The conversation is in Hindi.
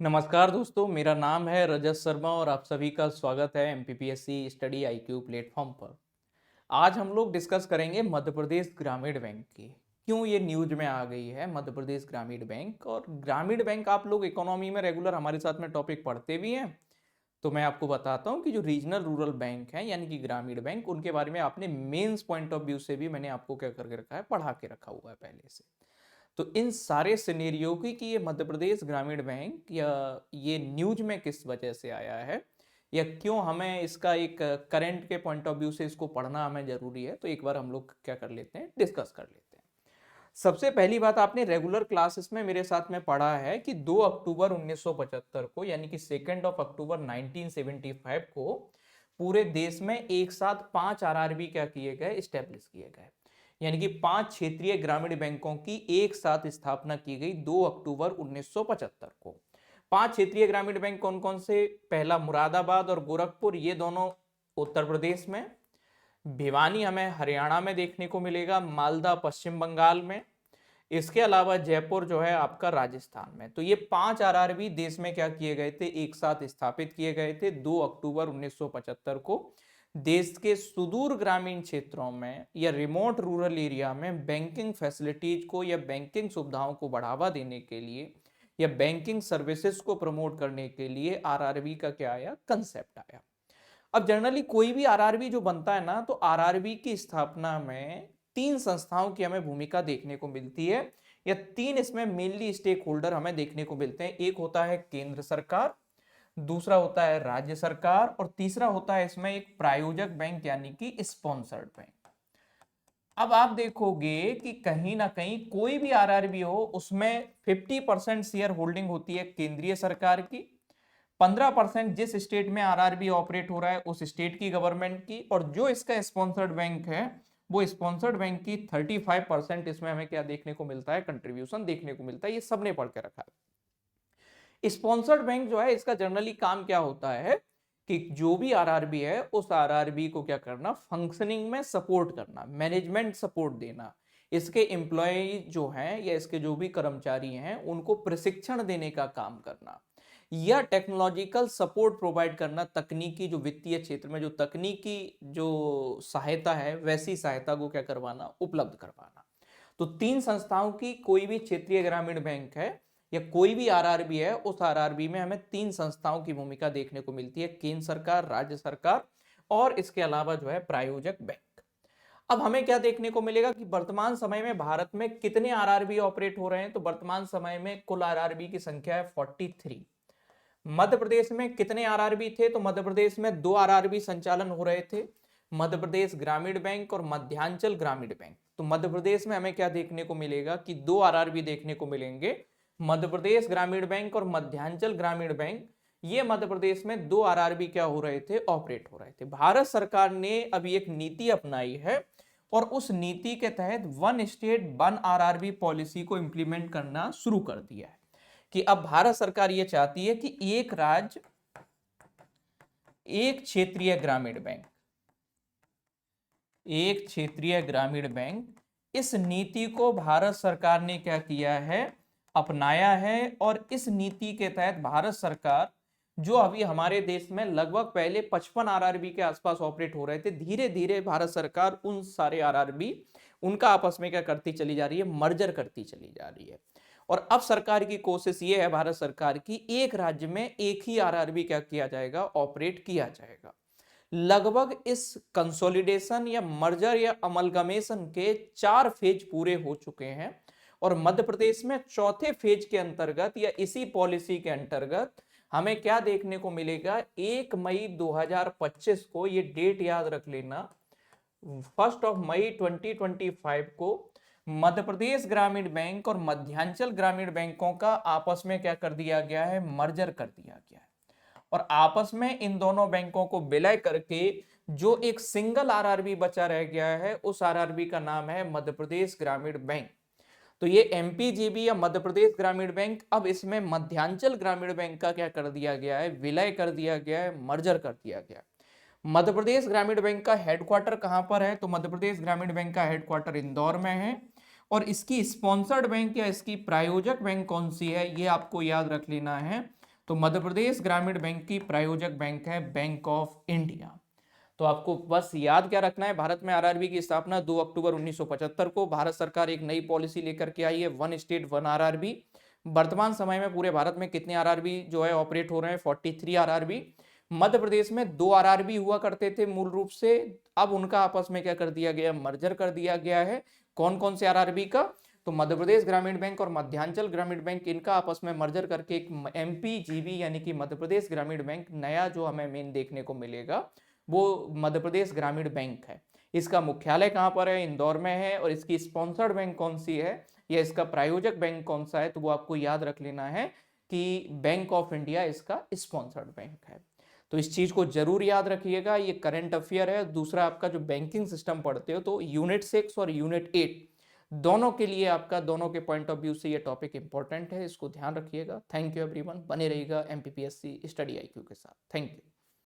नमस्कार दोस्तों, मेरा नाम है रजत शर्मा और आप सभी का स्वागत है एमपीपीएससी स्टडी आईक्यू प्लेटफॉर्म पर। आज हम लोग डिस्कस करेंगे मध्य प्रदेश ग्रामीण बैंक की। क्यों ये न्यूज में आ गई है मध्य प्रदेश ग्रामीण बैंक। और ग्रामीण बैंक आप लोग इकोनॉमी में रेगुलर हमारे साथ में टॉपिक पढ़ते भी हैं, तो मैं आपको बताता हूं कि जो रीजनल रूरल बैंक है यानी कि ग्रामीण बैंक, उनके बारे में आपने मेंस पॉइंट ऑफ व्यू से भी मैंने आपको क्या करके रखा है, पढ़ा के रखा हुआ है पहले से। तो इन सारे सिनेरियो की कि ये मध्य प्रदेश ग्रामीण बैंक या ये न्यूज में किस वजह से आया है या क्यों हमें इसका एक करंट के पॉइंट ऑफ व्यू से इसको पढ़ना हमें जरूरी है, तो एक बार हम लोग क्या कर लेते हैं, डिस्कस कर लेते हैं। सबसे पहली बात, आपने रेगुलर क्लासेस में मेरे साथ में पढ़ा है कि 2 अक्टूबर 1975 को यानी कि 2 अक्टूबर 1975 को पूरे देश में एक साथ 5 आरआरबी क्या किए गए, स्टेब्लिश किए गए। यानी कि 5 क्षेत्रीय ग्रामीण बैंकों की एक साथ स्थापना की गई 2 अक्टूबर 1975 को। 5 क्षेत्रीय ग्रामीण बैंक कौन कौन से? पहला मुरादाबाद और गोरखपुर, ये दोनों उत्तर प्रदेश में। भिवानी हमें हरियाणा में देखने को मिलेगा, मालदा पश्चिम बंगाल में। इसके अलावा जयपुर जो है आपका राजस्थान में। तो ये 5 आरआरबी देश में क्या किए गए थे, एक साथ स्थापित किए गए थे 2 अक्टूबर 1975 को। देश के सुदूर ग्रामीण क्षेत्रों में या रिमोट रूरल एरिया में बैंकिंग फैसिलिटीज को या बैंकिंग सुविधाओं को बढ़ावा देने के लिए या बैंकिंग सर्विसेज को प्रमोट करने के लिए आरआरबी का क्या आया, कंसेप्ट आया। अब जनरली कोई भी आरआरबी जो बनता है ना, तो आरआरबी की स्थापना में 3 संस्थाओं की हमें भूमिका देखने को मिलती है, या 3 इसमें मेनली स्टेक होल्डर हमें देखने को मिलते हैं। एक होता है केंद्र सरकार, दूसरा होता है राज्य सरकार, और तीसरा होता है इसमें एक प्रायोजक बैंक यानी कि स्पॉन्सर्ड बैंक। अब आप देखोगे कि कहीं ना कहीं कोई भी आरआरबी हो, उसमें 50% शेयर होल्डिंग होती है केंद्रीय सरकार की, 15% जिस स्टेट में आरआरबी ऑपरेट हो रहा है उस स्टेट की गवर्नमेंट की, और जो इसका स्पॉन्सर्ड बैंक है वो स्पॉन्सर्ड बैंक की 35% इसमें हमें क्या देखने को मिलता है, कंट्रीब्यूशन देखने को मिलता है। ये सबने पढ़ के रखा है। स्पॉन्सर्ड बैंक जो है, इसका जनरली काम क्या होता है कि जो भी आरआरबी है उस आरआरबी को क्या करना, फंक्शनिंग में सपोर्ट करना, मैनेजमेंट सपोर्ट देना, इसके एम्प्लॉय जो हैं या इसके जो भी कर्मचारी हैं उनको प्रशिक्षण देने का काम करना, या टेक्नोलॉजिकल सपोर्ट प्रोवाइड करना, तकनीकी जो वित्तीय क्षेत्र में जो तकनीकी जो सहायता है वैसी सहायता को क्या करवाना, उपलब्ध करवाना। तो 3 संस्थाओं की कोई भी क्षेत्रीय ग्रामीण बैंक है या कोई भी आरआरबी है, उस आरआरबी में हमें 3 संस्थाओं की भूमिका देखने को मिलती है, केंद्र सरकार, राज्य सरकार और इसके अलावा जो है प्रायोजक बैंक। अब हमें क्या देखने को मिलेगा कि वर्तमान समय में भारत में कितने आरआरबी ऑपरेट हो रहे हैं, तो वर्तमान समय में कुल आरआरबी की संख्या है 43। मध्य प्रदेश में कितने आरआरबी थे, तो मध्य प्रदेश में 2 आरआरबी संचालन हो रहे थे, मध्य प्रदेश ग्रामीण बैंक और मध्यांचल ग्रामीण बैंक। तो मध्य प्रदेश में हमें क्या देखने को मिलेगा कि 2 आरआरबी देखने को मिलेंगे, मध्य प्रदेश ग्रामीण बैंक और मध्यांचल ग्रामीण बैंक। ये मध्य प्रदेश में 2 आरआरबी क्या हो रहे थे, ऑपरेट हो रहे थे। भारत सरकार ने अभी एक नीति अपनाई है और उस नीति के तहत one state one RRB policy को इंप्लीमेंट करना शुरू कर दिया है कि अब भारत सरकार ये चाहती है कि एक राज्य एक क्षेत्रीय ग्रामीण बैंक, एक क्षेत्रीय ग्रामीण बैंक, इस नीति को भारत सरकार ने क्या किया है, अपनाया है। और इस नीति के तहत भारत सरकार, जो अभी हमारे देश में लगभग पहले 55 आरआरबी के आसपास ऑपरेट हो रहे थे, धीरे धीरे भारत सरकार उन सारे आरआरबी उनका आपस में क्या करती चली जा रही है, मर्जर करती चली जा रही है। और अब सरकार की कोशिश ये है, भारत सरकार की, एक राज्य में एक ही आरआरबी क्या किया जाएगा, ऑपरेट किया जाएगा। लगभग इस कंसोलिडेशन या मर्जर या अमलगमेशन के 4 फेज पूरे हो चुके हैं और मध्य प्रदेश में चौथे फेज के अंतर्गत या इसी पॉलिसी के अंतर्गत हमें क्या देखने को मिलेगा, 1 मई 2025 को, ये डेट याद रख लेना, 1 मई 2025 को मध्य प्रदेश ग्रामीण बैंक और मध्यांचल ग्रामीण बैंकों का आपस में क्या कर दिया गया है, मर्जर कर दिया गया है। और आपस में इन दोनों बैंकों को विलय करके जो एक सिंगल आरआरबी बचा रह गया है, उस आरआरबी का नाम है मध्य प्रदेश ग्रामीण बैंक। तो ये एमपीजीबी या मध्य प्रदेश ग्रामीण बैंक, अब इसमें मध्यांचल ग्रामीण बैंक का क्या कर दिया गया है, विलय कर दिया गया है, मर्जर कर दिया गया है। मध्य प्रदेश ग्रामीण बैंक का हेडक्वार्टर कहां पर है, तो मध्य प्रदेश ग्रामीण बैंक का हेडक्वार्टर इंदौर में है। और इसकी स्पॉन्सर्ड बैंक या इसकी प्रायोजक बैंक कौन सी है, ये आपको याद रख लेना है, तो मध्य प्रदेश ग्रामीण बैंक की प्रायोजक बैंक है बैंक ऑफ इंडिया। तो आपको बस याद क्या रखना है, भारत में आरआरबी की स्थापना 2 अक्टूबर 1975 को भारत सरकार एक नई पॉलिसी लेकर के आई है, वन स्टेट वन आरआरबी। वर्तमान समय में पूरे भारत में कितने आरआरबी जो है ऑपरेट हो रहे हैं, 43 आरआरबी। मध्य प्रदेश में 2 आरआरबी हुआ करते थे मूल रूप से, अब उनका आपस में क्या कर दिया गया, मर्जर कर दिया गया है। कौन कौन से आरआरबी का, तो मध्य प्रदेश ग्रामीण बैंक और मध्यांचल ग्रामीण बैंक, इनका आपस में मर्जर करके एक एमपीजीबी यानी कि मध्य प्रदेश ग्रामीण बैंक नया जो हमें मेन देखने को मिलेगा वो मध्य प्रदेश ग्रामीण बैंक है। इसका मुख्यालय कहाँ पर है, इंदौर में है। और इसकी स्पॉन्सर्ड बैंक कौन सी है या इसका प्रायोजक बैंक कौन सा है, तो वो आपको याद रख लेना है कि बैंक ऑफ इंडिया इसका स्पॉन्सर्ड बैंक है। तो इस चीज को जरूर याद रखिएगा, ये करंट अफेयर है। दूसरा आपका जो बैंकिंग सिस्टम पढ़ते हो तो यूनिट 6 और यूनिट 8 दोनों के लिए आपका, दोनों के पॉइंट ऑफ व्यू से ये टॉपिक इंपॉर्टेंट है, इसको ध्यान रखिएगा। थैंक यू एवरीवन, बने रहिएगा एमपीपीएससी स्टडी आईक्यू के साथ। Thank you.